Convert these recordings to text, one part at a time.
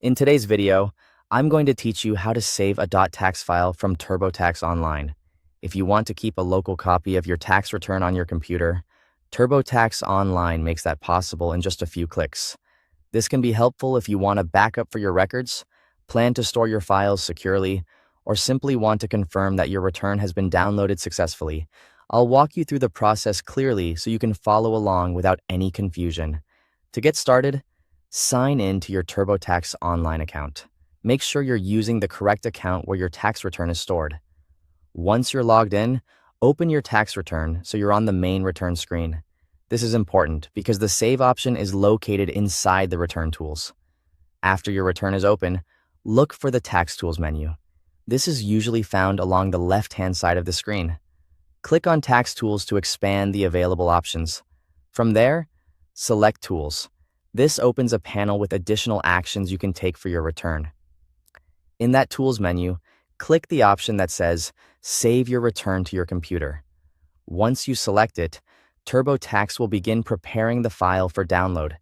In today's video, I'm going to teach you how to save a .tax file from TurboTax Online. If you want to keep a local copy of your tax return on your computer, TurboTax Online makes that possible in just a few clicks. This can be helpful if you want a backup for your records, plan to store your files securely, or simply want to confirm that your return has been downloaded successfully. I'll walk you through the process clearly so you can follow along without any confusion. To get started, sign in to your TurboTax Online account. Make sure you're using the correct account where your tax return is stored. Once you're logged in, open your tax return so you're on the main return screen. This is important because the Save option is located inside the Return Tools. After your return is open, look for the Tax Tools menu. This is usually found along the left-hand side of the screen. Click on Tax Tools to expand the available options. From there, select Tools. This opens a panel with additional actions you can take for your return. In that Tools menu, click the option that says Save your return to your computer. Once you select it, TurboTax will begin preparing the file for download.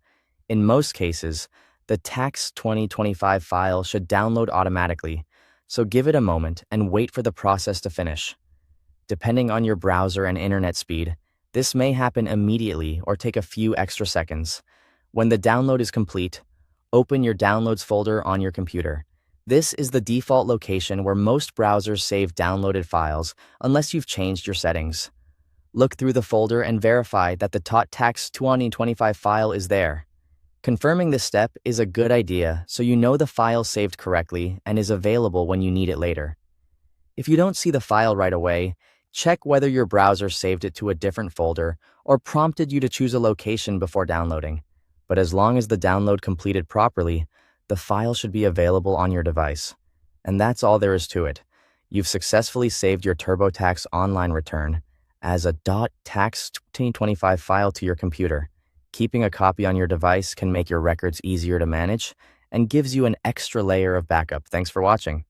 In most cases, the Tax 2025 file should download automatically, so give it a moment and wait for the process to finish. Depending on your browser and internet speed, this may happen immediately or take a few extra seconds. When the download is complete, open your Downloads folder on your computer. This is the default location where most browsers save downloaded files unless you've changed your settings. Look through the folder and verify that the Tax 2025 file is there. Confirming this step is a good idea so you know the file saved correctly and is available when you need it later. If you don't see the file right away, check whether your browser saved it to a different folder or prompted you to choose a location before downloading. But as long as the download completed properly, the file should be available on your device. And that's all there is to it. You've successfully saved your TurboTax Online return as a .tax 2025 file to your computer. Keeping a copy on your device can make your records easier to manage and gives you an extra layer of backup. Thanks for watching.